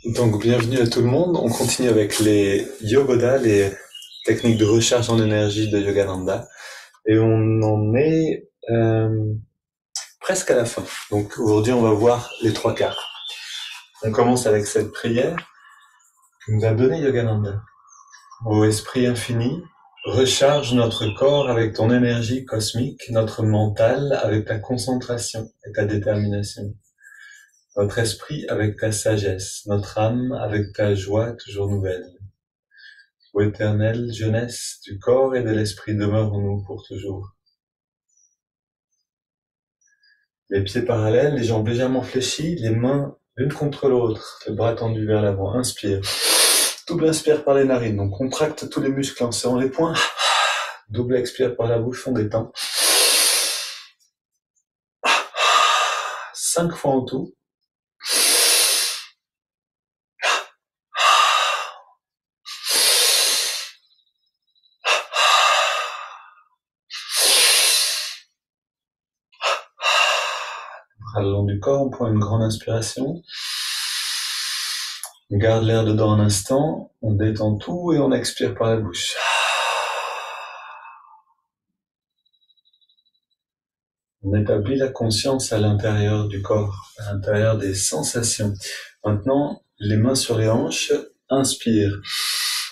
Donc, bienvenue à tout le monde. On continue avec les Yogoda, les techniques de recharge en énergie de Yogananda. Et on en est presque à la fin. Donc, aujourd'hui, on va voir les trois quarts. On commence avec cette prière que nous a donnée Yogananda. Ô Esprit infini, recharge notre corps avec ton énergie cosmique, notre mental avec ta concentration et ta détermination. Notre esprit avec ta sagesse, notre âme avec ta joie toujours nouvelle. Ô éternelle jeunesse du corps et de l'esprit, demeure en nous pour toujours. Les pieds parallèles, les jambes légèrement fléchies, les mains l'une contre l'autre, les bras tendus vers l'avant. Inspire. Double inspire par les narines, donc contracte tous les muscles en serrant les poings. Double expire par la bouche, on détend. 5 fois en tout. Bras le long du corps, on prend une grande inspiration. On garde l'air dedans un instant, on détend tout et on expire par la bouche. On établit la conscience à l'intérieur du corps, à l'intérieur des sensations. Maintenant, les mains sur les hanches, inspire.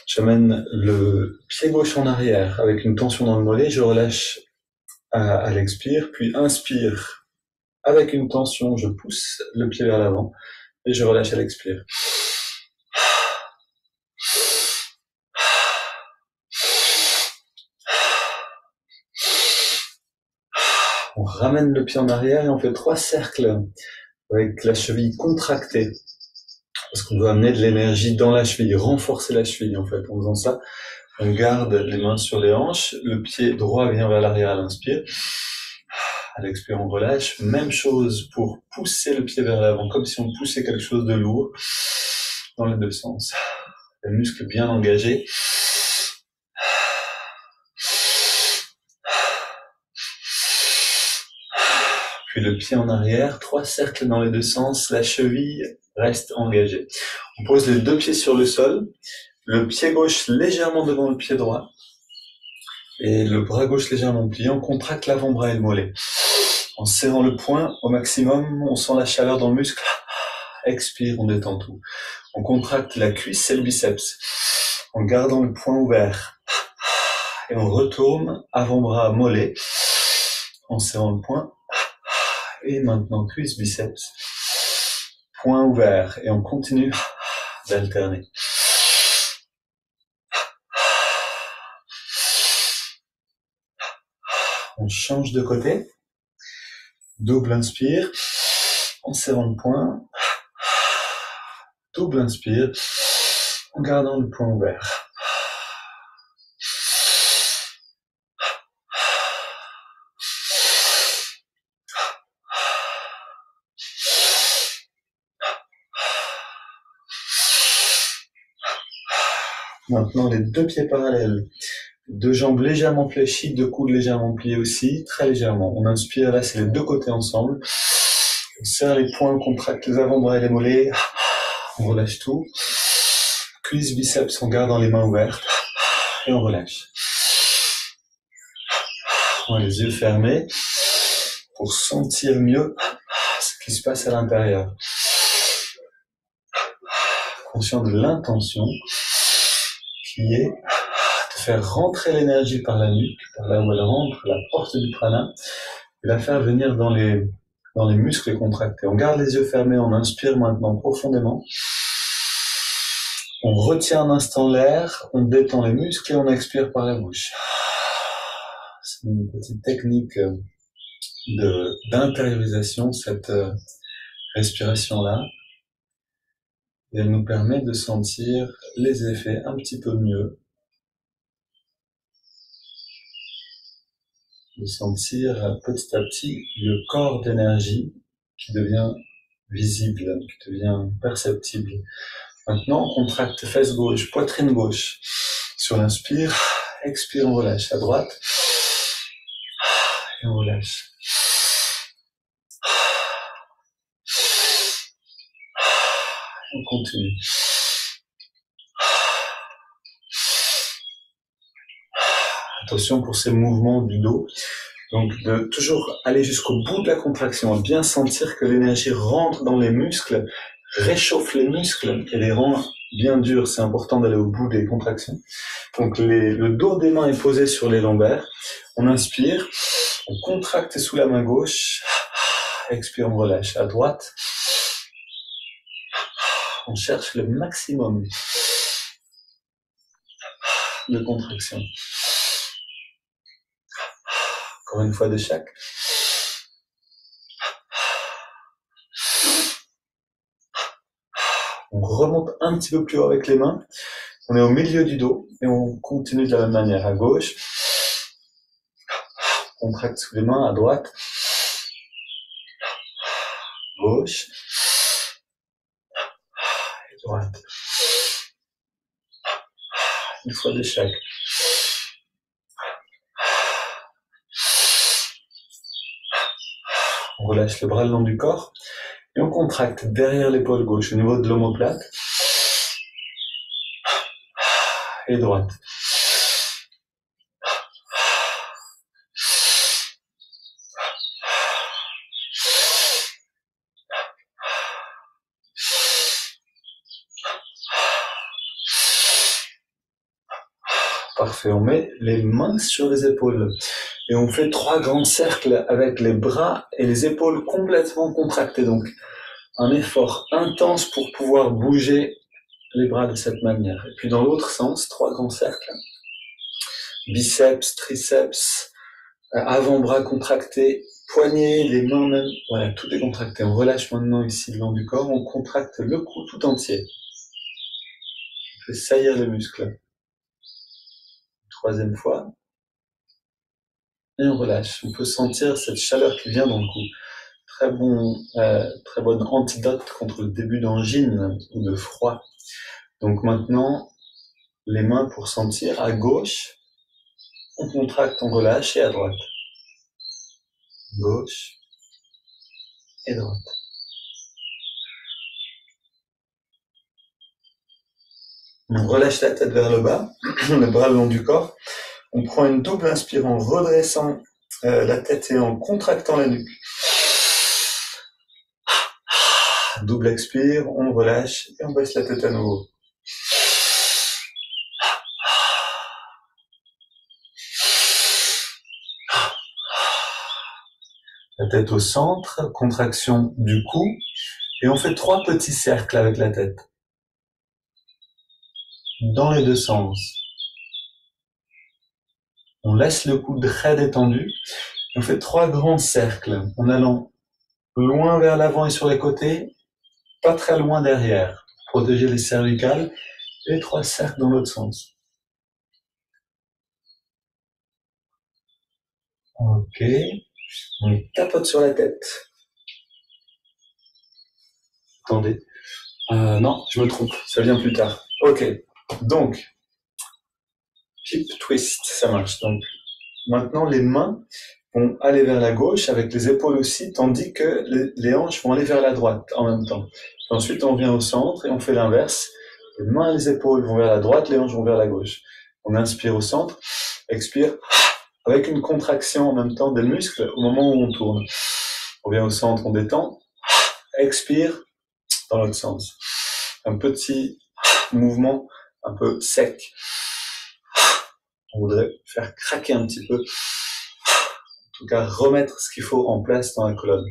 J'amène le pied gauche en arrière avec une tension dans le mollet, je relâche à l'expire, puis inspire. Avec une tension, je pousse le pied vers l'avant et je relâche à l'expire. On ramène le pied en arrière et on fait 3 cercles avec la cheville contractée. Parce qu'on doit amener de l'énergie dans la cheville, renforcer la cheville en fait. En faisant ça, on garde les mains sur les hanches, le pied droit vient vers l'arrière à l'inspire. À l'expire, on relâche. Même chose pour pousser le pied vers l'avant, comme si on poussait quelque chose de lourd dans les deux sens. Les muscles bien engagés. Puis le pied en arrière, 3 cercles dans les deux sens, la cheville reste engagée. On pose les 2 pieds sur le sol, le pied gauche légèrement devant le pied droit, et le bras gauche légèrement plié, on contracte l'avant-bras et le mollet. En serrant le poing au maximum, on sent la chaleur dans le muscle. Expire, on détend tout. On contracte la cuisse et le biceps en gardant le poing ouvert. Et on retourne avant-bras mollet en serrant le poing. Et maintenant cuisse, biceps, poing ouvert. Et on continue d'alterner. On change de côté. Double inspire en serrant le poing. Double inspire en gardant le poing ouvert. Maintenant, les 2 pieds parallèles. 2 jambes légèrement fléchies, 2 coudes légèrement pliés aussi, très légèrement. On inspire, là, c'est les 2 côtés ensemble. On serre les poings, on contracte les avant-bras et les mollets. On relâche tout. Cuisse, biceps, on garde dans les mains ouvertes. Et on relâche. On a les yeux fermés pour sentir mieux ce qui se passe à l'intérieur. Conscient de l'intention qui est de faire rentrer l'énergie par la nuque, par là où elle rentre, la porte du prana, et la faire venir dans les muscles contractés. On garde les yeux fermés, on inspire maintenant profondément. On retient un instant l'air, on détend les muscles et on expire par la bouche. C'est une petite technique d'intériorisation, cette respiration-là. Et elle nous permet de sentir les effets un petit peu mieux. De sentir petit à petit le corps d'énergie qui devient visible, qui devient perceptible. Maintenant, on contracte fesse gauche, poitrine gauche. Sur l'inspire, expire, on relâche. À droite, et on relâche. On On continue. Attention pour ces mouvements du dos. Donc, de toujours aller jusqu'au bout de la contraction, bien sentir que l'énergie rentre dans les muscles, réchauffe les muscles et les rend bien durs. C'est important d'aller au bout des contractions. Donc, le dos des mains est posé sur les lombaires. On inspire, on contracte sous la main gauche. Expire, on relâche. À droite, on cherche le maximum de contraction. Encore une fois de chaque. On remonte un petit peu plus haut avec les mains. On est au milieu du dos et on continue de la même manière. À gauche, on contracte sous les mains. À droite, gauche et droite. Une fois de chaque. On relâche le bras le long du corps et on contracte derrière l'épaule gauche au niveau de l'omoplate et droite. Parfait, on met les mains sur les épaules et on fait 3 grands cercles avec les bras et les épaules complètement contractés. Donc, un effort intense pour pouvoir bouger les bras de cette manière. Et puis dans l'autre sens, 3 grands cercles. Biceps, triceps, avant-bras contractés, poignets, les mains même. Voilà, tout est contracté. On relâche maintenant ici le long du corps. On contracte le cou tout entier. On fait saillir les muscles. 3e fois. Et on relâche. On peut sentir cette chaleur qui vient dans le cou. Très bonne antidote contre le début d'angine ou de froid. Donc maintenant, les mains pour sentir. À gauche, on contracte, on relâche, et à droite. Gauche et droite. On relâche la tête vers le bas, le bras le long du corps. On prend une double inspire en redressant la tête et en contractant la nuque. Double expire, on relâche et on baisse la tête à nouveau. La tête au centre, contraction du cou, et on fait 3 petits cercles avec la tête. Dans les 2 sens. On laisse le cou très détendu. On fait 3 grands cercles en allant loin vers l'avant et sur les côtés, pas très loin derrière. Protéger les cervicales et 3 cercles dans l'autre sens. Ok. On tapote sur la tête. Attendez. Non, je me trompe. Ça vient plus tard. Ok. Donc, hip twist, ça marche. Donc, maintenant, les mains vont aller vers la gauche avec les épaules aussi, tandis que les hanches vont aller vers la droite en même temps. Ensuite, on vient au centre et on fait l'inverse. Les mains et les épaules vont vers la droite, les hanches vont vers la gauche. On inspire au centre, expire avec une contraction en même temps des muscles au moment où on tourne. On vient au centre, on détend, expire dans l'autre sens. Un petit mouvement un peu sec. On voudrait faire craquer un petit peu. En tout cas, remettre ce qu'il faut en place dans la colonne.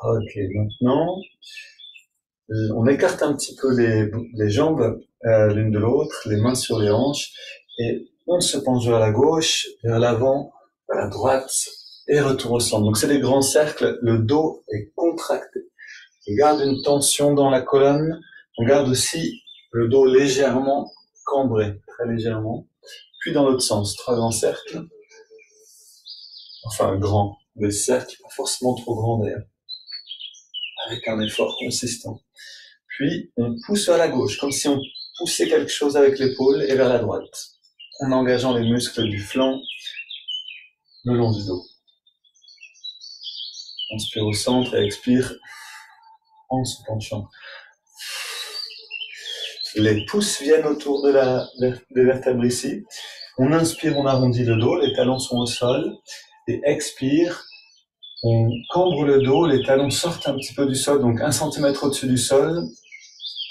Ok, maintenant, on écarte un petit peu les jambes l'une de l'autre, les mains sur les hanches, et on se penche vers la gauche, vers l'avant, vers la droite, et retour au centre. Donc c'est des grands cercles, le dos est contracté. On garde une tension dans la colonne, on garde aussi le dos légèrement cambré, très légèrement. Puis dans l'autre sens, 3 grands cercles, enfin grands, des cercles pas forcément trop grands d'ailleurs, avec un effort consistant. Puis on pousse vers la gauche, comme si on poussait quelque chose avec l'épaule, et vers la droite. en engageant les muscles du flanc le long du dos. Inspire au centre et expire en se penchant. Les pouces viennent autour des vertèbres ici. On inspire, on arrondit le dos, les talons sont au sol. Et expire, on cambre le dos, les talons sortent un petit peu du sol, donc 1 cm au-dessus du sol.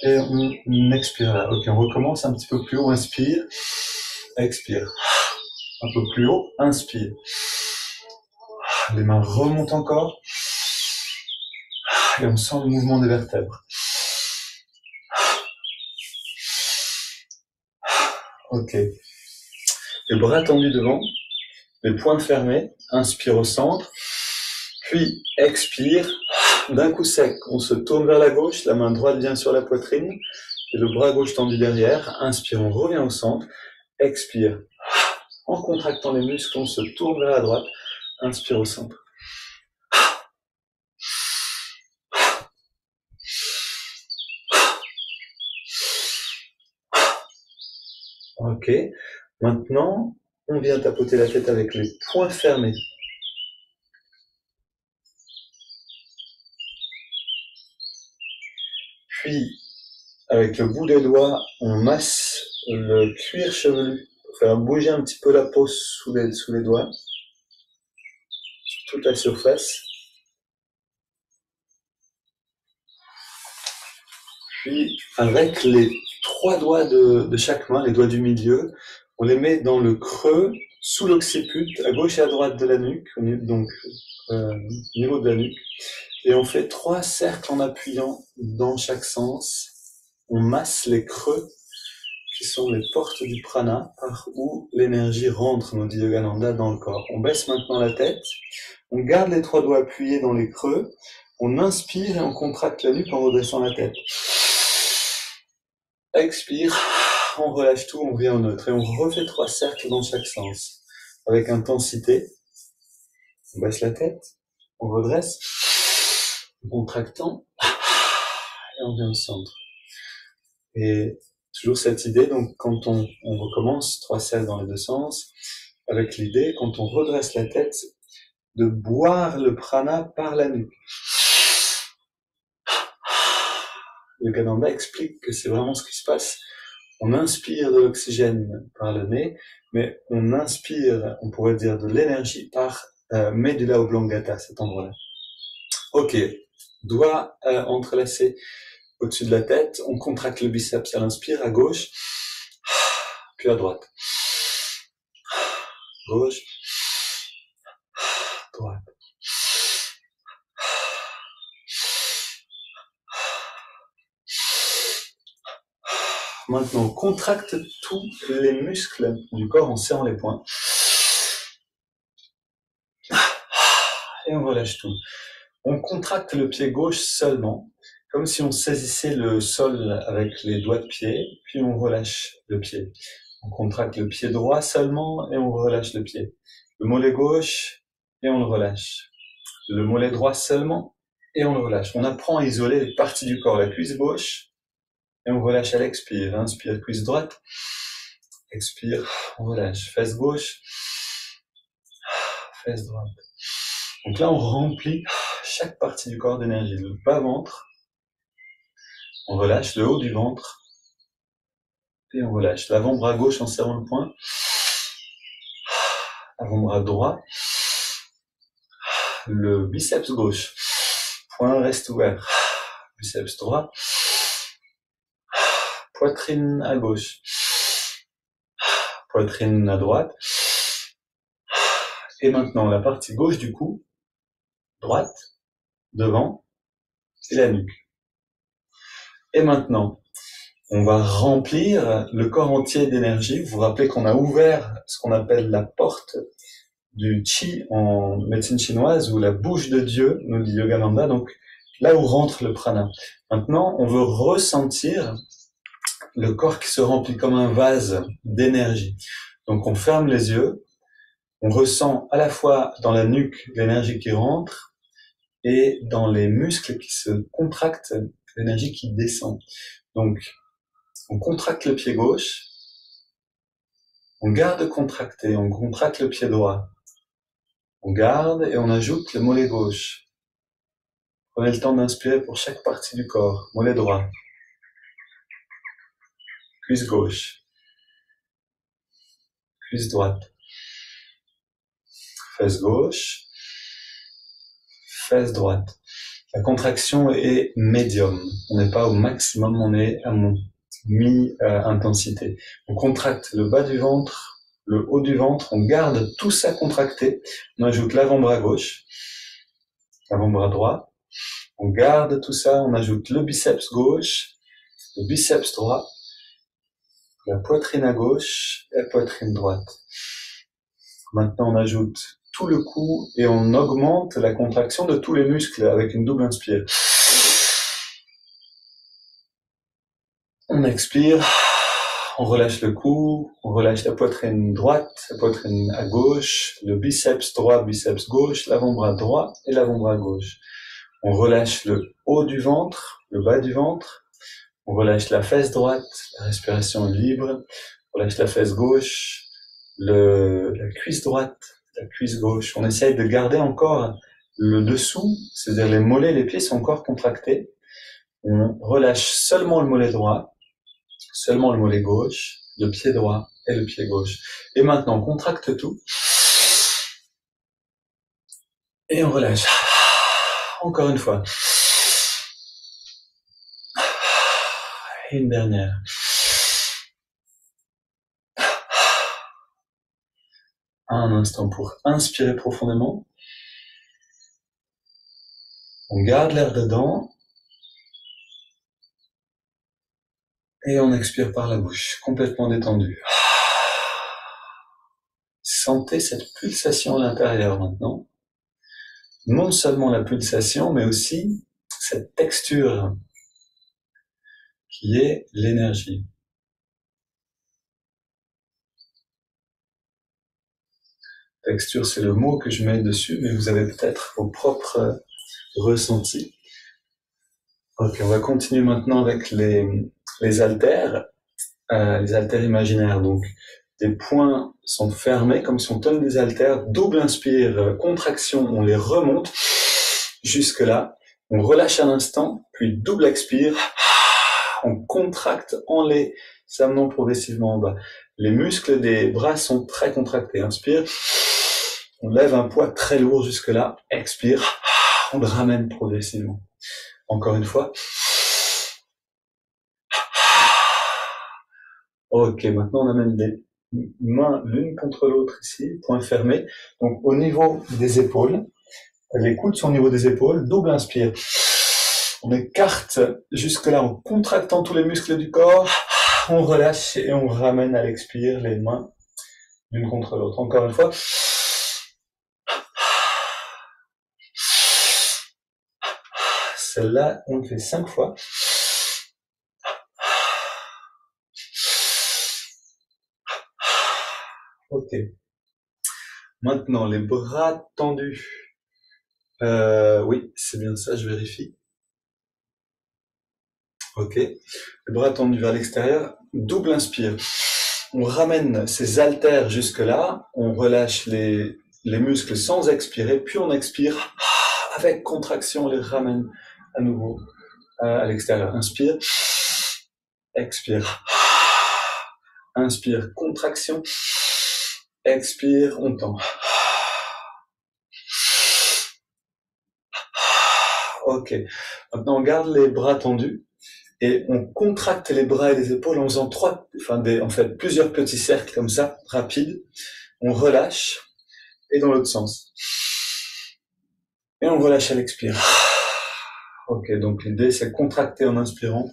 Et on expire là. Ok, on recommence un petit peu plus haut, inspire, expire. Un peu plus haut, inspire. Les mains remontent encore. Et on sent le mouvement des vertèbres. Ok. Les bras tendus devant, les poings fermés, inspire au centre, puis expire. D'un coup sec, on se tourne vers la gauche, la main droite vient sur la poitrine, et le bras gauche tendu derrière. Inspire, on revient au centre, expire. En contractant les muscles, on se tourne vers la droite, inspire au centre. Ok, maintenant, on vient tapoter la tête avec les poings fermés. Puis, avec le bout des doigts, on masse le cuir chevelu pour faire bouger un petit peu la peau sous les doigts, sur toute la surface. Puis, avec les 3 doigts de chaque main, les doigts du milieu, on les met dans le creux, sous l'occiput, à gauche et à droite de la nuque, donc au niveau de la nuque. Et on fait 3 cercles en appuyant dans chaque sens. On masse les creux, qui sont les portes du prana, par où l'énergie rentre, nous dit Yogananda, dans le corps. On baisse maintenant la tête, on garde les 3 doigts appuyés dans les creux, on inspire et on contracte la nuque en redressant la tête. Expire, on relâche tout, on revient au neutre. Et on refait 3 cercles dans chaque sens. Avec intensité, on baisse la tête, on redresse, en contractant, et on revient au centre. Et toujours cette idée, donc quand on recommence 3 cercles dans les 2 sens, avec l'idée, quand on redresse la tête, de boire le prana par la nuque. Le Yogananda explique que c'est vraiment ce qui se passe. On inspire de l'oxygène par le nez, mais on inspire, on pourrait dire, de l'énergie par Medulla oblongata, cet endroit-là. Ok, doigts entrelacés au-dessus de la tête, on contracte le biceps à l'inspire, à gauche, puis à droite. Gauche, droite. Maintenant, on contracte tous les muscles du corps en serrant les poings. Et on relâche tout. On contracte le pied gauche seulement, comme si on saisissait le sol avec les doigts de pied, puis on relâche le pied. On contracte le pied droit seulement et on relâche le pied. Le mollet gauche et on le relâche. Le mollet droit seulement et on le relâche. On apprend à isoler les parties du corps. La cuisse gauche et on relâche à l'expire. Inspire, cuisse droite. Expire, on relâche. Fesse gauche. Fesse droite. Donc là, on remplit chaque partie du corps d'énergie. Le bas-ventre. On relâche le haut du ventre. Et on relâche. L'avant-bras gauche en serrant le poing. Avant-bras droit. Le biceps gauche. Poing reste ouvert. Biceps droit. Poitrine à gauche. Poitrine à droite. Et maintenant, la partie gauche du cou. Droite. Devant. Et la nuque. Et maintenant, on va remplir le corps entier d'énergie. Vous vous rappelez qu'on a ouvert ce qu'on appelle la porte du Qi en médecine chinoise, ou la bouche de Dieu, nous dit Yogananda, donc là où rentre le prana. Maintenant, on veut ressentir le corps qui se remplit comme un vase d'énergie. Donc on ferme les yeux, on ressent à la fois dans la nuque l'énergie qui rentre et dans les muscles qui se contractent l'énergie qui descend. Donc on contracte le pied gauche, On garde contracté, on contracte le pied droit. On garde et on ajoute le mollet gauche. Prenez le temps d'inspirer pour chaque partie du corps. Mollet droit. Cuisse gauche. Cuisse droite. Fesse gauche. Fesse droite. La contraction est médium. On n'est pas au maximum, on est à mi-intensité. On contracte le bas du ventre, le haut du ventre, on garde tout ça contracté. On ajoute l'avant-bras gauche, l'avant-bras droit. On garde tout ça, on ajoute le biceps gauche, le biceps droit, la poitrine à gauche et la poitrine droite. Maintenant, on ajoute tout le cou et on augmente la contraction de tous les muscles avec une double inspire. On expire, on relâche le cou, on relâche la poitrine droite, la poitrine à gauche, le biceps droit, biceps gauche, l'avant-bras droit et l'avant-bras gauche. On relâche le haut du ventre, le bas du ventre, on relâche la fesse droite, la respiration est libre, on relâche la fesse gauche, la cuisse droite, la cuisse gauche. On essaye de garder encore le dessous, c'est-à-dire les mollets, les pieds sont encore contractés. On relâche seulement le mollet droit, seulement le mollet gauche, le pied droit et le pied gauche. Et maintenant, on contracte tout. Et on relâche. Encore une fois. Et une dernière. Un instant pour inspirer profondément. On garde l'air dedans. Et on expire par la bouche, complètement détendu. Sentez cette pulsation à l'intérieur maintenant. Non seulement la pulsation, mais aussi cette texture qui est l'énergie. Texture, c'est le mot que je mets dessus, mais vous avez peut-être vos propres ressentis. Ok, on va continuer maintenant avec les haltères imaginaires. Donc, les poings sont fermés comme si on tenait des haltères. Double inspire, contraction, on les remonte jusque là. On relâche un instant, puis double expire. On contracte en les amenant progressivement en bas. Les muscles des bras sont très contractés. Inspire. On lève un poids très lourd jusque là. Expire. On le ramène progressivement. Encore une fois. Ok, maintenant on amène les mains l'une contre l'autre ici, poings fermés. Donc au niveau des épaules, les coudes sont au niveau des épaules, double inspire. On écarte jusque-là en contractant tous les muscles du corps. On relâche et on ramène à l'expire les mains l'une contre l'autre. Encore une fois. Celle-là, on le fait 5 fois. Ok. Maintenant, les bras tendus. Oui, c'est bien ça, je vérifie. Ok. Les bras tendus vers l'extérieur. Double inspire. On ramène ces haltères jusque-là. On relâche les muscles sans expirer. Puis on expire. Avec contraction, on les ramène à nouveau à l'extérieur. Inspire. Expire. Inspire. Contraction. Expire. On tend. Ok. Maintenant, on garde les bras tendus et on contracte les bras et les épaules en faisant plusieurs petits cercles comme ça, rapides. On relâche et dans l'autre sens. Et on relâche à l'expire. Ok, donc l'idée c'est contracter en inspirant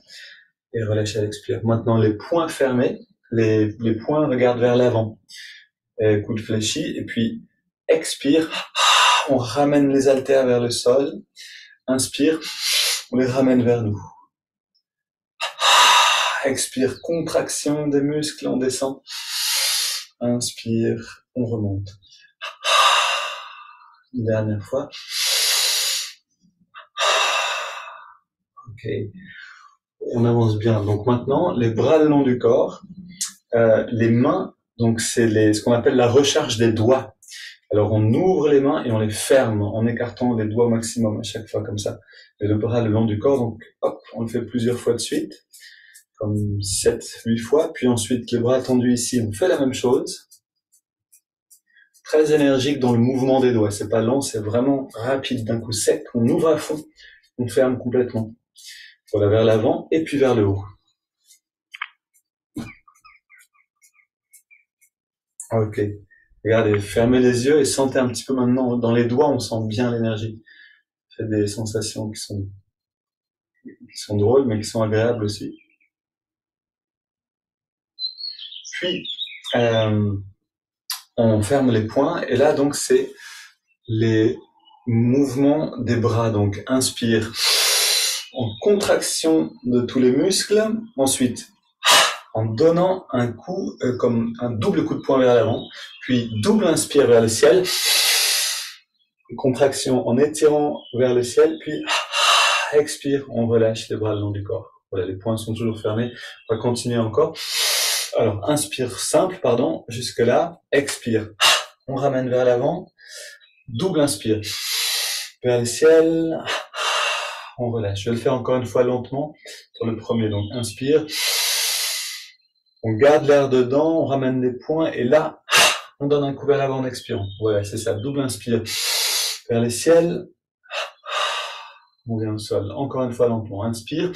et relâcher à l'expire. Maintenant, les poings fermés, les poings regardent vers l'avant. Coude fléchi et puis expire. On ramène les haltères vers le sol. Inspire, on les ramène vers nous. Expire, contraction des muscles, on descend. Inspire, on remonte. Une dernière fois. Ok. On avance bien. Donc maintenant, les bras le long du corps, les mains Donc c'est ce qu'on appelle la recharge des doigts. Alors on ouvre les mains et on les ferme en écartant les doigts au maximum à chaque fois comme ça. Et le bras le long du corps, donc hop, on le fait plusieurs fois de suite, comme 7, 8 fois. Puis ensuite les bras tendus ici, on fait la même chose. Très énergique dans le mouvement des doigts. C'est pas lent, c'est vraiment rapide d'un coup sec. On ouvre à fond, on ferme complètement. Voilà, vers l'avant et puis vers le haut. Ok. Regardez, fermez les yeux et sentez un petit peu maintenant. Dans les doigts, on sent bien l'énergie. Faites des sensations qui sont drôles, mais qui sont agréables aussi. Puis, on ferme les poings. Et là, donc, c'est les mouvements des bras. Donc, inspire en contraction de tous les muscles. Ensuite, en donnant un coup, comme un double coup de poing vers l'avant. Puis, double inspire vers le ciel. Contraction en étirant vers le ciel. Puis, expire, on relâche les bras le long du corps. Voilà, les poings sont toujours fermés. On va continuer encore. Alors, inspire simple, pardon, jusque là. Expire. On ramène vers l'avant. Double inspire. Vers le ciel. On relâche. Je vais le faire encore une fois lentement sur le premier. Donc, inspire. On garde l'air dedans, on ramène les poings et là, on donne un coup vers l'avant en expirant. Voilà, c'est ça. Double inspire. Vers le ciel. On vient au sol. Encore une fois lentement. Inspire.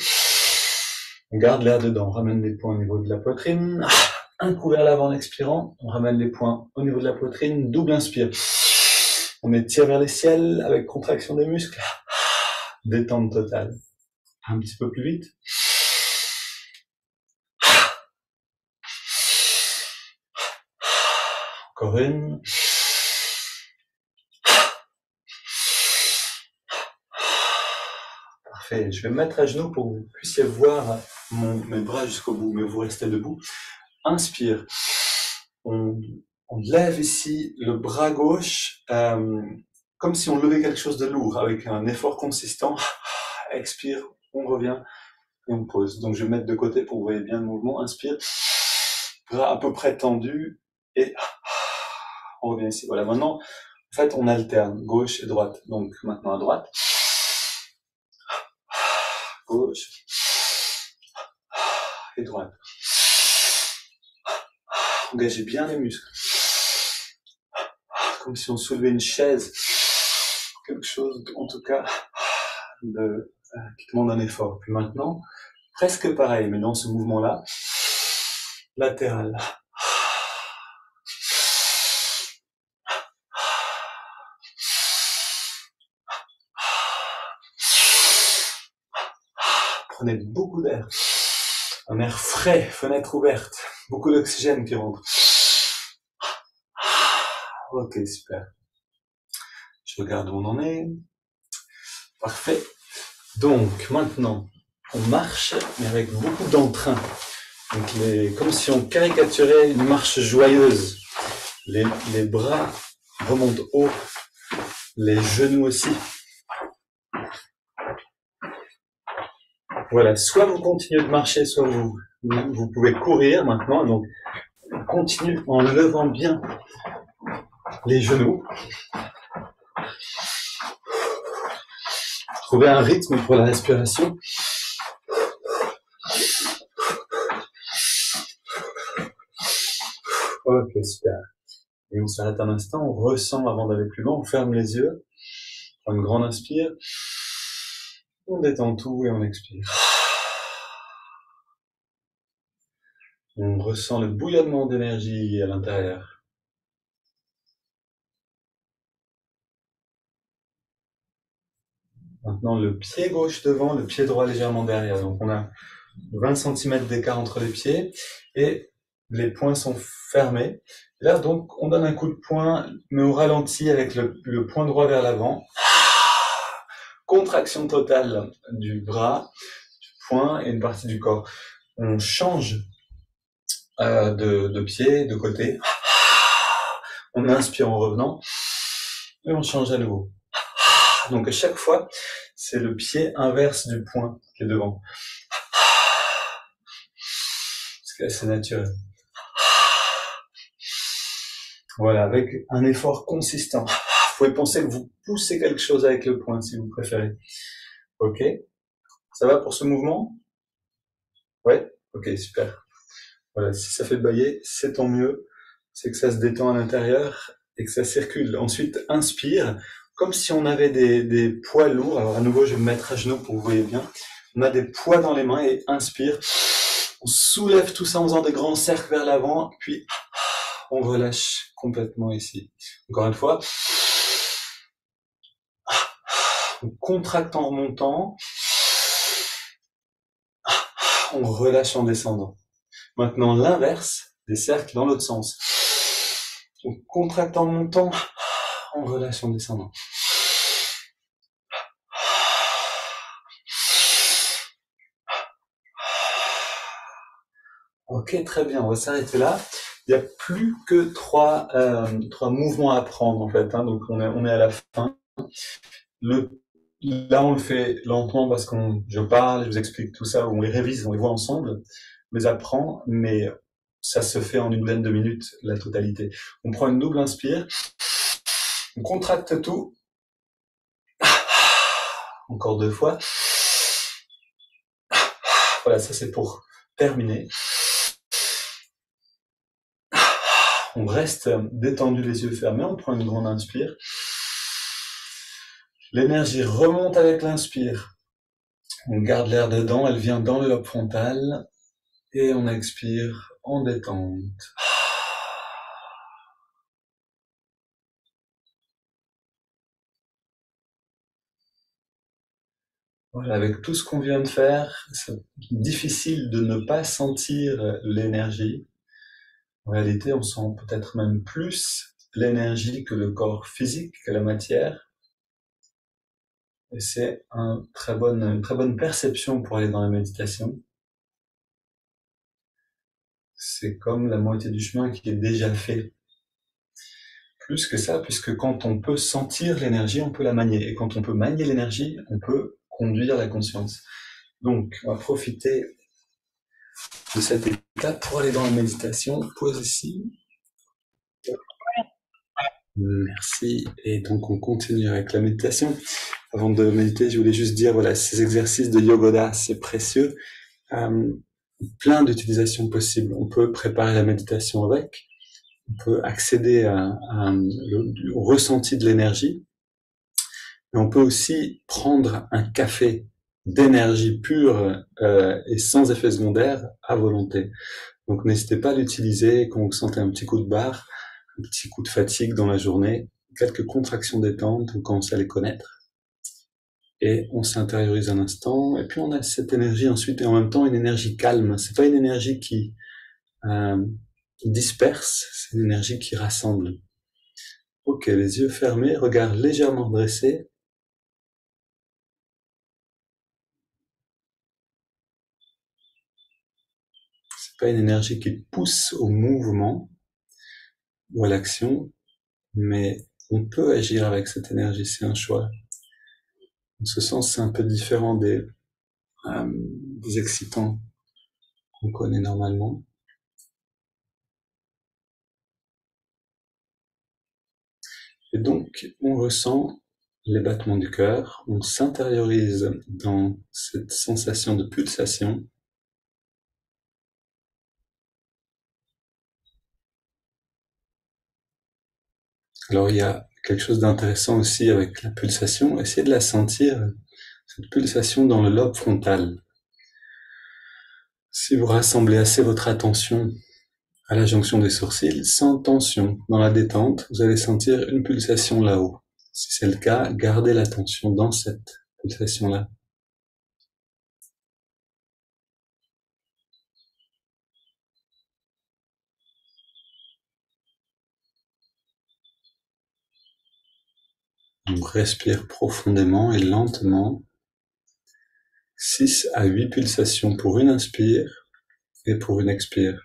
On garde l'air dedans. On ramène les poings au niveau de la poitrine. Un coup vers l'avant en expirant. On ramène les poings au niveau de la poitrine. Double inspire. On étire vers le ciel avec contraction des muscles. Détente totale. Un petit peu plus vite. Encore une. Parfait. Je vais me mettre à genoux pour que vous puissiez voir mes bras jusqu'au bout, mais vous restez debout. Inspire. On lève ici le bras gauche, comme si on levait quelque chose de lourd, avec un effort consistant. Expire, on revient et on pose. Donc je vais mettre de côté pour que vous voyez bien le mouvement. Inspire, bras à peu près tendu et on revient ici. Voilà, maintenant, en fait, on alterne gauche et droite. Donc maintenant à droite, gauche et droite. Engagez bien les muscles. Comme si on soulevait une chaise. Quelque chose, en tout cas, qui demande un effort. Puis maintenant, presque pareil, mais dans ce mouvement-là, latéral. Prenez beaucoup d'air. Un air frais, fenêtre ouverte. Beaucoup d'oxygène qui rentre. Ok, super. Je regarde où on en est. Parfait. Donc, maintenant, on marche, mais avec beaucoup d'entrain. Donc, comme si on caricaturait une marche joyeuse. Les bras remontent haut, les genoux aussi. Voilà, soit vous continuez de marcher, soit vous pouvez courir maintenant. Donc, on continue en levant bien les genoux. Trouvez un rythme pour la respiration. Ok, super. Et on s'arrête un instant, on ressent avant d'aller plus loin, on ferme les yeux, on prend une grande inspire, on détend tout et on expire. On ressent le bouillonnement d'énergie à l'intérieur. Maintenant, le pied gauche devant, le pied droit légèrement derrière. Donc, on a 20 cm d'écart entre les pieds et les poings sont fermés. Là, donc, on donne un coup de poing, mais au ralenti avec le poing droit vers l'avant. Contraction totale du bras, du poing et une partie du corps. On change de pied, de côté. On inspire en revenant et on change à nouveau. Donc à chaque fois, c'est le pied inverse du poing qui est devant. C'est assez naturel. Voilà, avec un effort consistant. Vous pouvez penser que vous poussez quelque chose avec le poing si vous préférez. Ok. Ça va pour ce mouvement? Ouais? Ok, super. Voilà, si ça fait bailler, c'est tant mieux. C'est que ça se détend à l'intérieur et que ça circule. Ensuite, inspire, comme si on avait des poids lourds. Alors à nouveau, je vais me mettre à genoux pour que vous voyez bien. On a des poids dans les mains et inspire. On soulève tout ça en faisant des grands cercles vers l'avant, puis on relâche complètement ici. Encore une fois, on contracte en remontant, on relâche en descendant. Maintenant, l'inverse, des cercles dans l'autre sens. On contracte en montant, on relâche en descendant. Ok, très bien, on va s'arrêter là. Il n'y a plus que trois mouvements à prendre en fait, hein, donc on est à la fin. Là, on le fait lentement parce je parle, je vous explique tout ça, on les révise, on les voit ensemble, on les apprend, mais ça se fait en une dizaine de minutes, la totalité. On prend une double inspire, on contracte tout, encore 2 fois. Voilà, ça c'est pour terminer. On reste détendu, les yeux fermés, on prend une grande inspire. L'énergie remonte avec l'inspire. On garde l'air dedans, elle vient dans le lobe frontal. Et on expire en détente. Voilà, avec tout ce qu'on vient de faire, c'est difficile de ne pas sentir l'énergie. En réalité, on sent peut-être même plus l'énergie que le corps physique, que la matière. Et c'est une très bonne perception pour aller dans la méditation. C'est comme la moitié du chemin qui est déjà fait. Plus que ça, puisque quand on peut sentir l'énergie, on peut la manier. Et quand on peut manier l'énergie, on peut conduire la conscience. Donc, on va profiter de cette étape pour aller dans la méditation. Pause ici. Merci. Et donc, on continue avec la méditation. Avant de méditer, je voulais juste dire, voilà, ces exercices de Yogoda, c'est précieux. Plein d'utilisations possibles. On peut préparer la méditation avec. On peut accéder au ressenti de l'énergie. Mais on peut aussi prendre un café d'énergie pure et sans effet secondaire à volonté. Donc n'hésitez pas à l'utiliser quand vous sentez un petit coup de barre, un petit coup de fatigue dans la journée, quelques contractions détente, vous commencez à les connaître. Et on s'intériorise un instant, et puis on a cette énergie ensuite, et en même temps une énergie calme. C'est pas une énergie qui disperse, c'est une énergie qui rassemble. Ok, les yeux fermés, regard légèrement dressé. C'est pas une énergie qui pousse au mouvement ou à l'action, mais on peut agir avec cette énergie, c'est un choix. En ce sens, c'est un peu différent des excitants qu'on connaît normalement. Et donc, on ressent les battements du cœur, on s'intériorise dans cette sensation de pulsation. Alors, il y a quelque chose d'intéressant aussi avec la pulsation. Essayez de la sentir, cette pulsation dans le lobe frontal. Si vous rassemblez assez votre attention à la jonction des sourcils, sans tension, dans la détente, vous allez sentir une pulsation là-haut. Si c'est le cas, gardez l'attention dans cette pulsation-là. On respire profondément et lentement. 6 à 8 pulsations pour une inspire et pour une expire.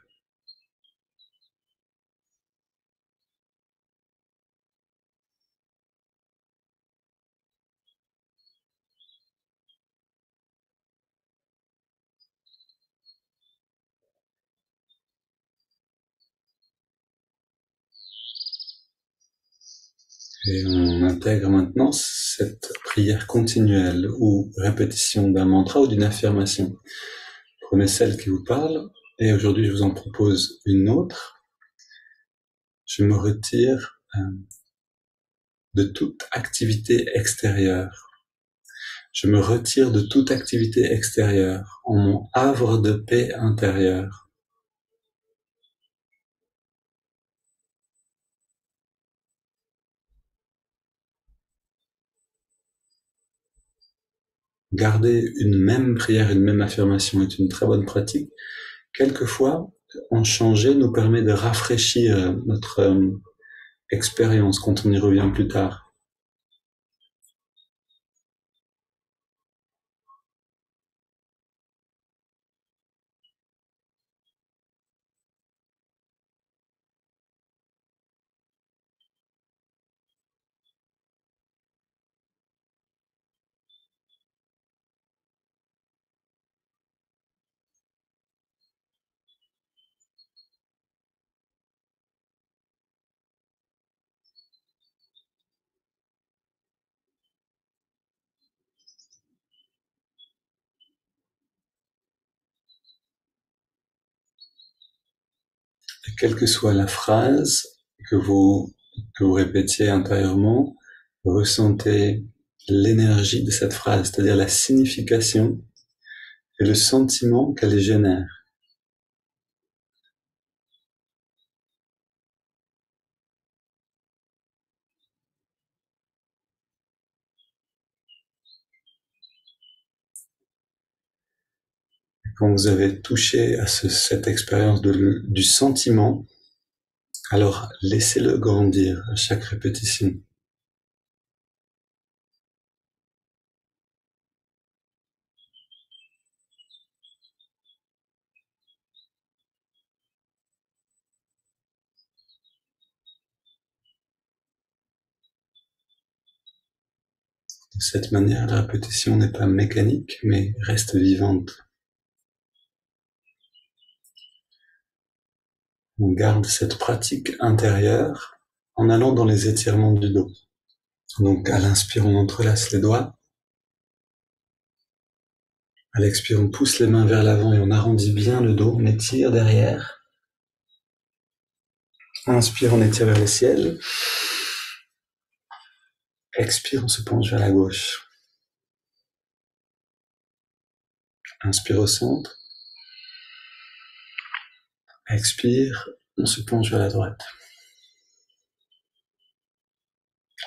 Et on intègre maintenant cette prière continuelle ou répétition d'un mantra ou d'une affirmation. Prenez celle qui vous parle et aujourd'hui je vous en propose une autre. Je me retire de toute activité extérieure. Je me retire de toute activité extérieure en mon havre de paix intérieure. Garder une même prière, une même affirmation est une très bonne pratique. Quelquefois, en changer nous permet de rafraîchir notre expérience quand on y revient plus tard. Et quelle que soit la phrase que vous répétiez intérieurement, ressentez l'énergie de cette phrase, c'est-à-dire la signification et le sentiment qu'elle génère. Quand vous avez touché à cette expérience du sentiment, alors laissez-le grandir à chaque répétition. De cette manière, la répétition n'est pas mécanique, mais reste vivante. On garde cette pratique intérieure en allant dans les étirements du dos. Donc à l'inspire, on entrelace les doigts. À l'expire, on pousse les mains vers l'avant et on arrondit bien le dos, on étire derrière. Inspire, on étire vers le ciel. Expire, on se penche vers la gauche. Inspire au centre. Expire, on se penche vers la droite.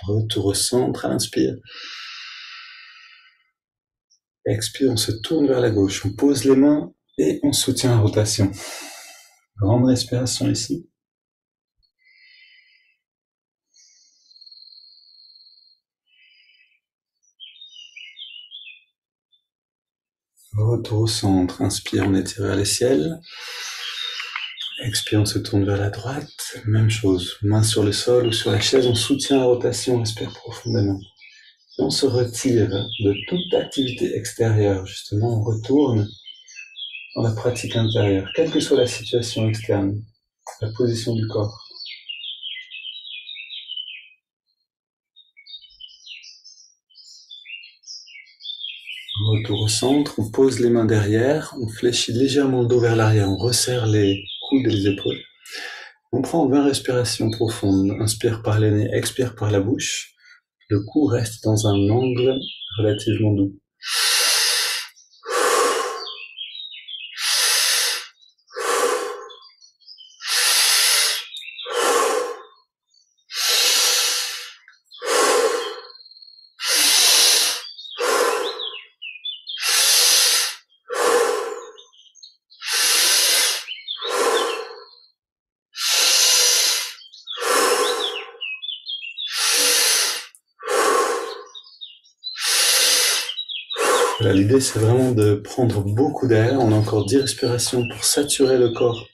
Retour au centre à l'inspire. Expire, on se tourne vers la gauche. On pose les mains et on soutient la rotation. Grande respiration ici. Retour au centre. Inspire, on étire vers le ciel. Expire, on se tourne vers la droite. Même chose. Main sur le sol ou sur la chaise. On soutient la rotation. Respire profondément. On se retire de toute activité extérieure. Justement, on retourne dans la pratique intérieure, quelle que soit la situation externe, la position du corps. Retour au centre, on pose les mains derrière, on fléchit légèrement le dos vers l'arrière, on resserre les coudes et les épaules. On prend 20 respirations profondes, inspire par le nez, expire par la bouche. Le cou reste dans un angle relativement doux. Voilà, l'idée, c'est vraiment de prendre beaucoup d'air. On a encore 10 respirations pour saturer le corps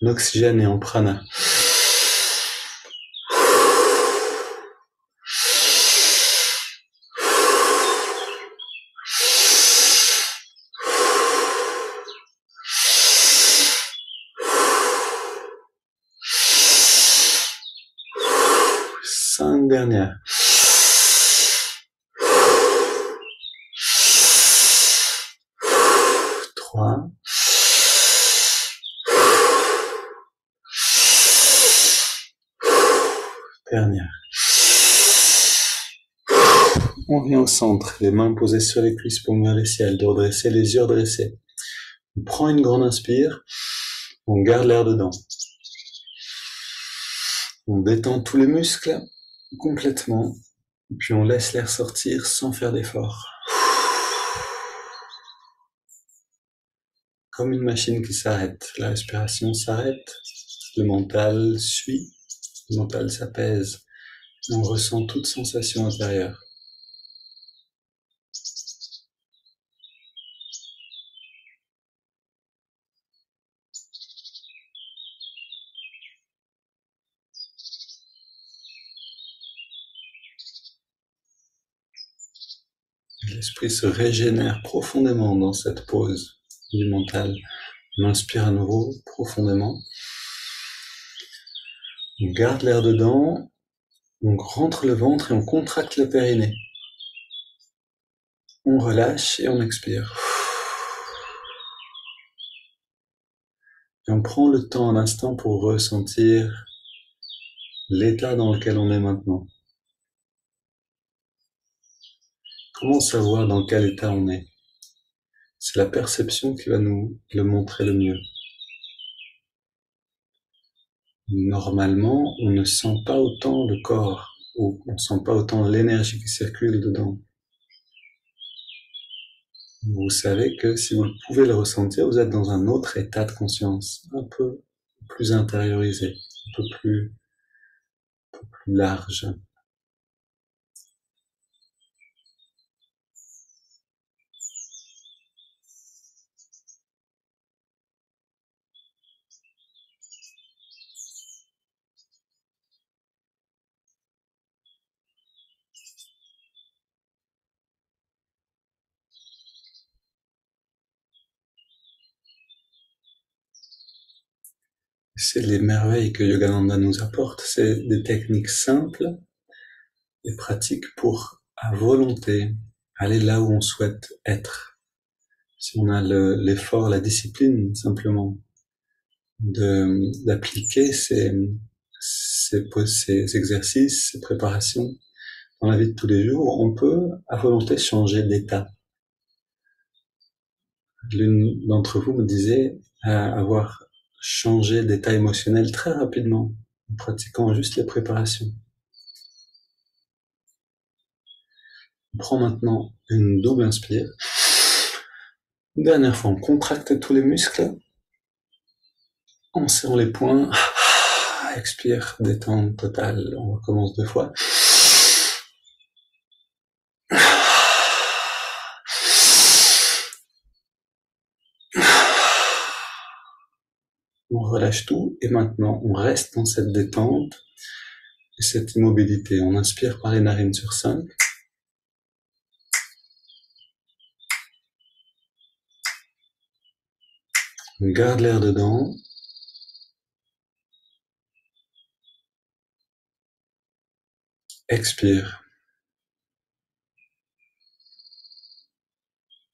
en oxygène et en prana. 5 dernières. 3. Dernière. On vient au centre, les mains posées sur les cuisses pour ouvrir les ciels, de redresser les yeux redressés. On prend une grande inspire, on garde l'air dedans. On détend tous les muscles complètement, puis on laisse l'air sortir sans faire d'effort. Comme une machine qui s'arrête, la respiration s'arrête, le mental suit, le mental s'apaise, et on ressent toute sensation intérieure. L'esprit se régénère profondément dans cette pause du mental. On inspire à nouveau profondément. On garde l'air dedans, on rentre le ventre et on contracte le périnée. On relâche et on expire. Et on prend le temps, un instant, pour ressentir l'état dans lequel on est maintenant. Comment savoir dans quel état on est? C'est la perception qui va nous le montrer le mieux. Normalement, on ne sent pas autant le corps, ou on ne sent pas autant l'énergie qui circule dedans. Vous savez que si vous pouvez le ressentir, vous êtes dans un autre état de conscience, un peu plus intériorisé, un peu plus large. C'est les merveilles que Yogananda nous apporte, c'est des techniques simples et pratiques pour, à volonté, aller là où on souhaite être. Si on a l'effort, la discipline, simplement, d'appliquer ces exercices, ces préparations dans la vie de tous les jours, on peut, à volonté, changer d'état. L'une d'entre vous me disait avoir changé d'état émotionnel très rapidement, en pratiquant juste les préparations. On prend maintenant une double inspire. Une dernière fois, on contracte tous les muscles, en serrant les poings. Expire, détente totale. On recommence 2 fois. On relâche tout et maintenant on reste dans cette détente et cette immobilité. On inspire par les narines sur 5. On garde l'air dedans. Expire.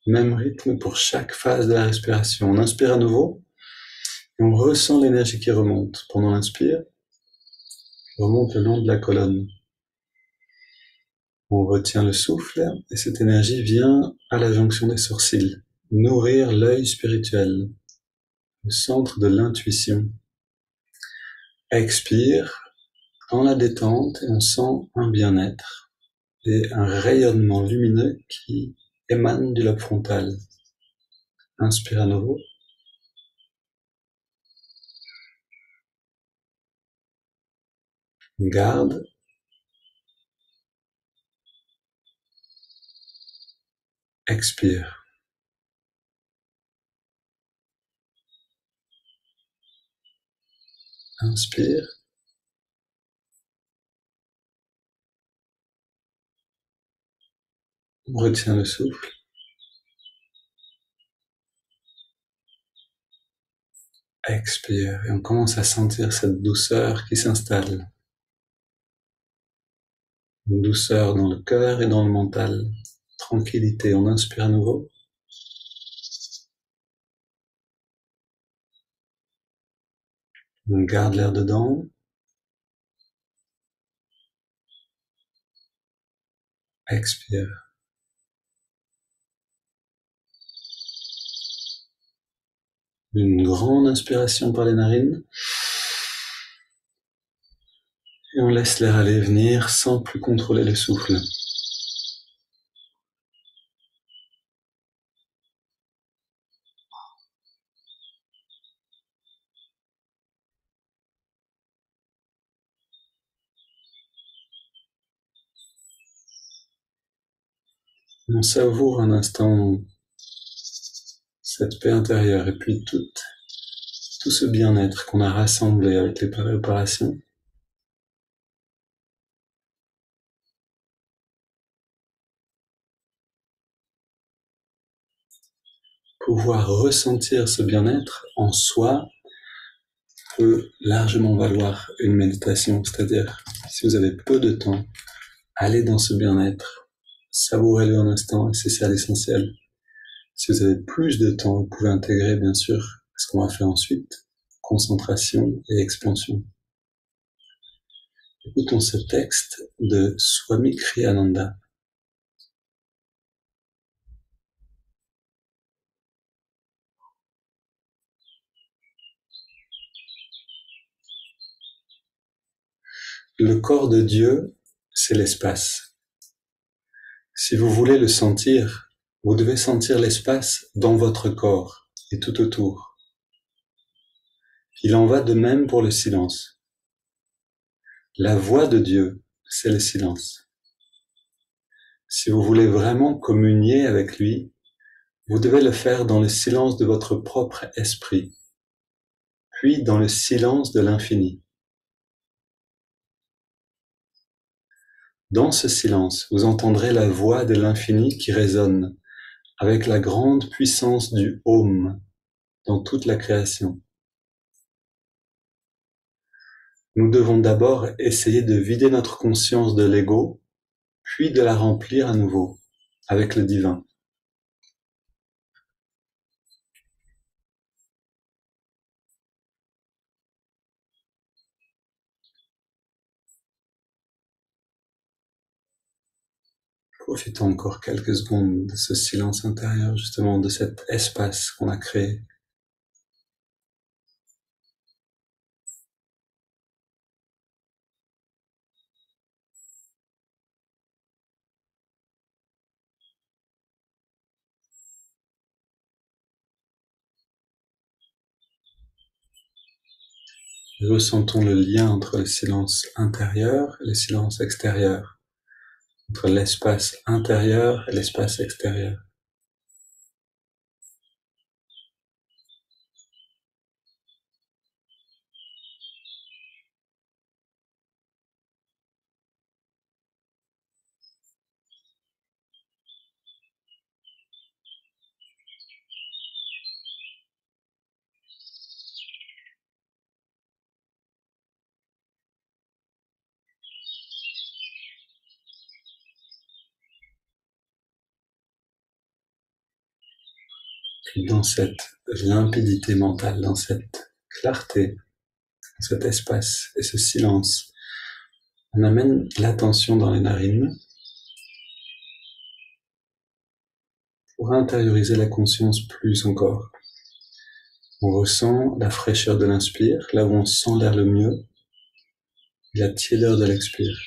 Même rythme pour chaque phase de la respiration. On inspire à nouveau et on ressent l'énergie qui remonte. Pendant l'inspire, remonte le long de la colonne. On retient le souffle et cette énergie vient à la jonction des sourcils, nourrir l'œil spirituel, le centre de l'intuition. Expire dans la détente et on sent un bien-être et un rayonnement lumineux qui émane du lobe frontal. Inspire à nouveau. Garde. Expire. Inspire. On retient le souffle. Expire. Et on commence à sentir cette douceur qui s'installe. Une douceur dans le cœur et dans le mental. Tranquillité, on inspire à nouveau. On garde l'air dedans. Expire. Une grande inspiration par les narines. Et on laisse l'air aller et venir sans plus contrôler le souffle. On savoure un instant cette paix intérieure et puis tout ce bien-être qu'on a rassemblé avec les préparations. Pouvoir ressentir ce bien-être en soi peut largement valoir une méditation, c'est-à-dire si vous avez peu de temps, allez dans ce bien-être, savourez-le un instant et c'est ça l'essentiel. Si vous avez plus de temps, vous pouvez intégrer bien sûr ce qu'on va faire ensuite, concentration et expansion. Écoutons ce texte de Swami Kriyananda. Le corps de Dieu, c'est l'espace. Si vous voulez le sentir, vous devez sentir l'espace dans votre corps et tout autour. Il en va de même pour le silence. La voix de Dieu, c'est le silence. Si vous voulez vraiment communier avec lui, vous devez le faire dans le silence de votre propre esprit, puis dans le silence de l'infini. Dans ce silence, vous entendrez la voix de l'infini qui résonne avec la grande puissance du Om dans toute la création. Nous devons d'abord essayer de vider notre conscience de l'ego, puis de la remplir à nouveau avec le divin. Profitons encore quelques secondes de ce silence intérieur, justement de cet espace qu'on a créé. Ressentons le lien entre le silence intérieur et le silence extérieur, entre l'espace intérieur et l'espace extérieur. Puis dans cette limpidité mentale, dans cette clarté, dans cet espace et ce silence, on amène l'attention dans les narines pour intérioriser la conscience plus encore. On ressent la fraîcheur de l'inspire, là où on sent l'air le mieux, et la tiédeur de l'expire.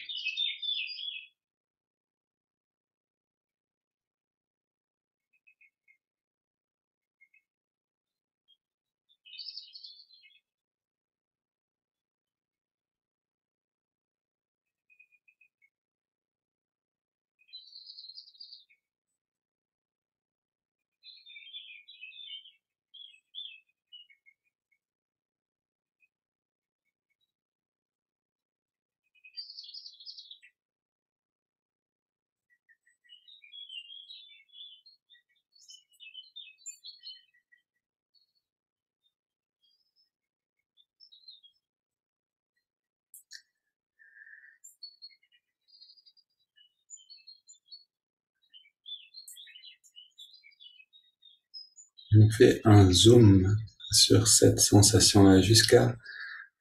On fait un zoom sur cette sensation-là jusqu'à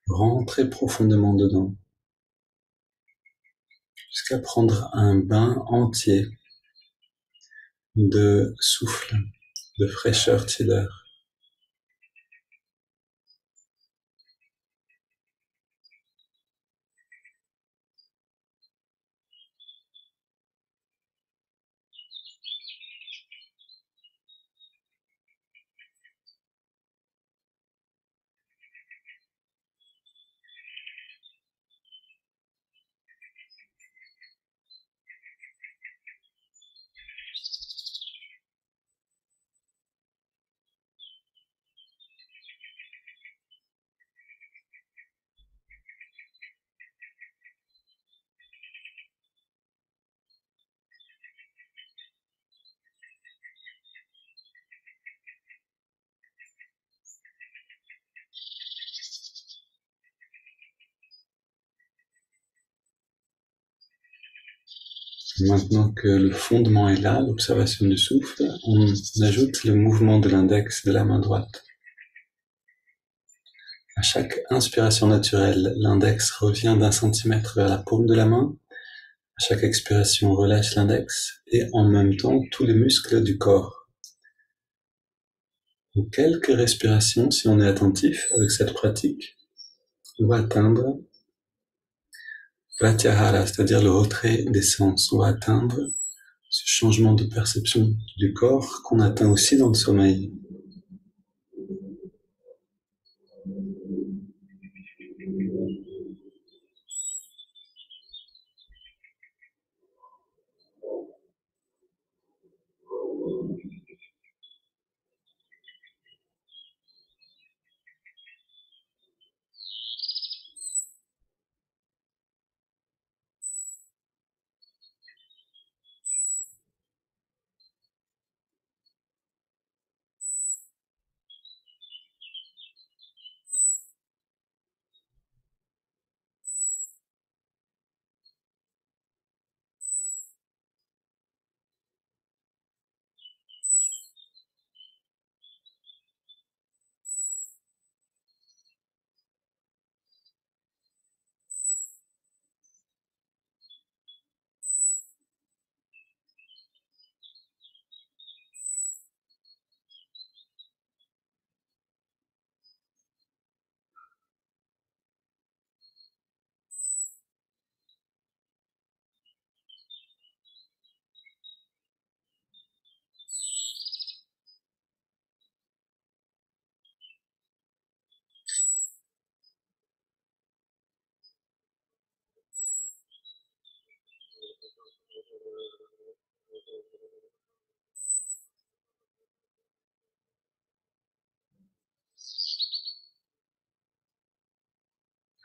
rentrer profondément dedans, jusqu'à prendre un bain entier de souffle, de fraîcheur tiède. Maintenant que le fondement est là, l'observation du souffle, on ajoute le mouvement de l'index de la main droite. À chaque inspiration naturelle, l'index revient d'1 centimètre vers la paume de la main. À chaque expiration, on relâche l'index et en même temps tous les muscles du corps. En quelques respirations, si on est attentif avec cette pratique, on va atteindre Pratyahara, c'est-à-dire le retrait des sens. On va atteindre ce changement de perception du corps qu'on atteint aussi dans le sommeil.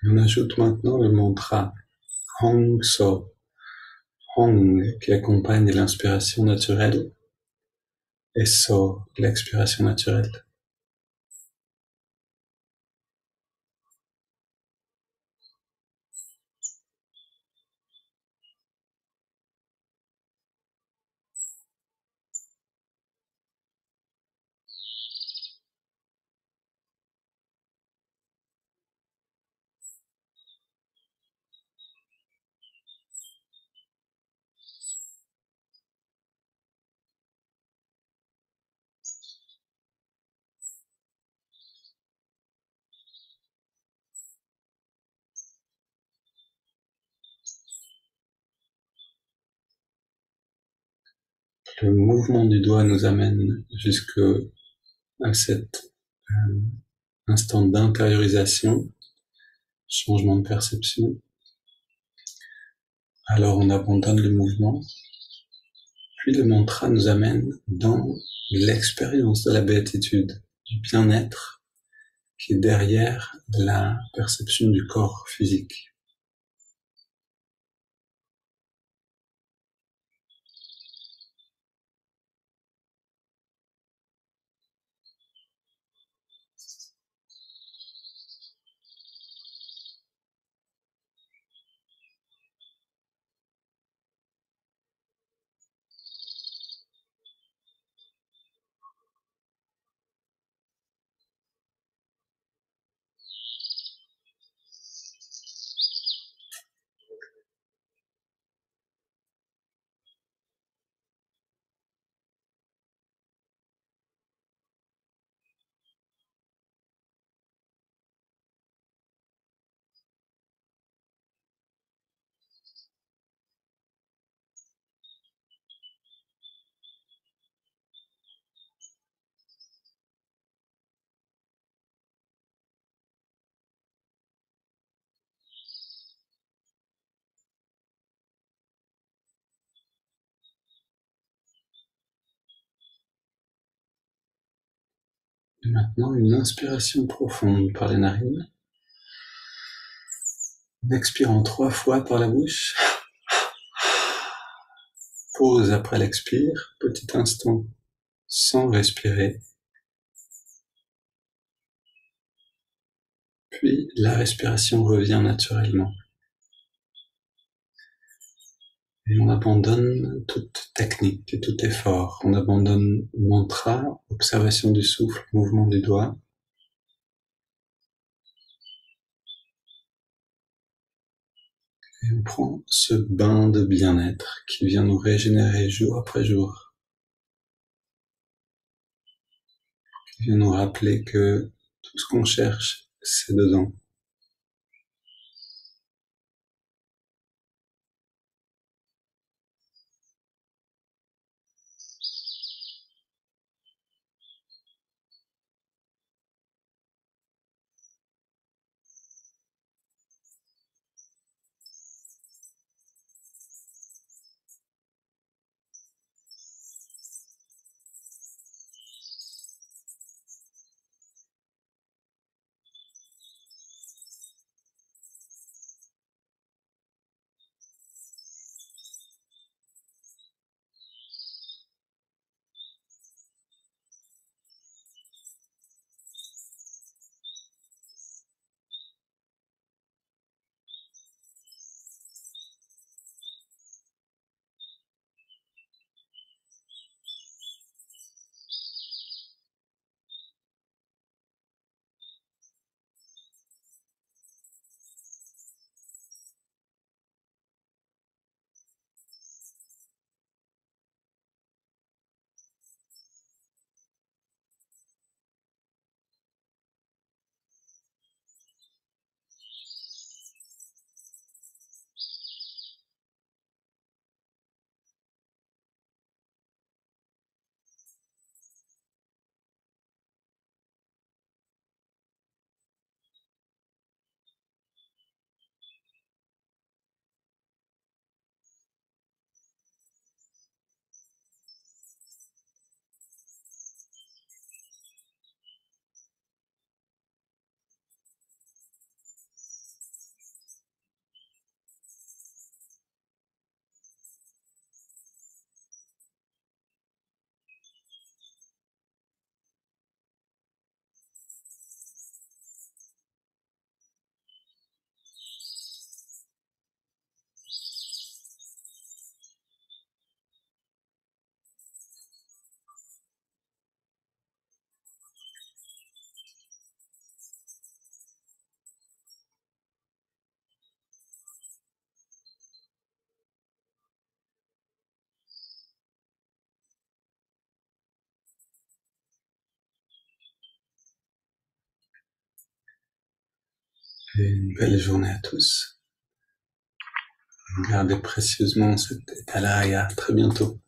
On ajoute maintenant le mantra Hong So, Hong qui accompagne l'inspiration naturelle et So, l'expiration naturelle. Le mouvement du doigt nous amène jusqu'à cet instant d'intériorisation, changement de perception. Alors on abandonne le mouvement, puis le mantra nous amène dans l'expérience de la béatitude, du bien-être qui est derrière la perception du corps physique. Et maintenant, une inspiration profonde par les narines. En expirant 3 fois par la bouche. Pause après l'expire, petit instant sans respirer. Puis la respiration revient naturellement. Et on abandonne toute technique et tout effort. On abandonne mantra, observation du souffle, mouvement du doigt. Et on prend ce bain de bien-être qui vient nous régénérer jour après jour. Qui vient nous rappeler que tout ce qu'on cherche, c'est dedans. Et une belle journée à tous. Gardez précieusement cet état-là et à très bientôt.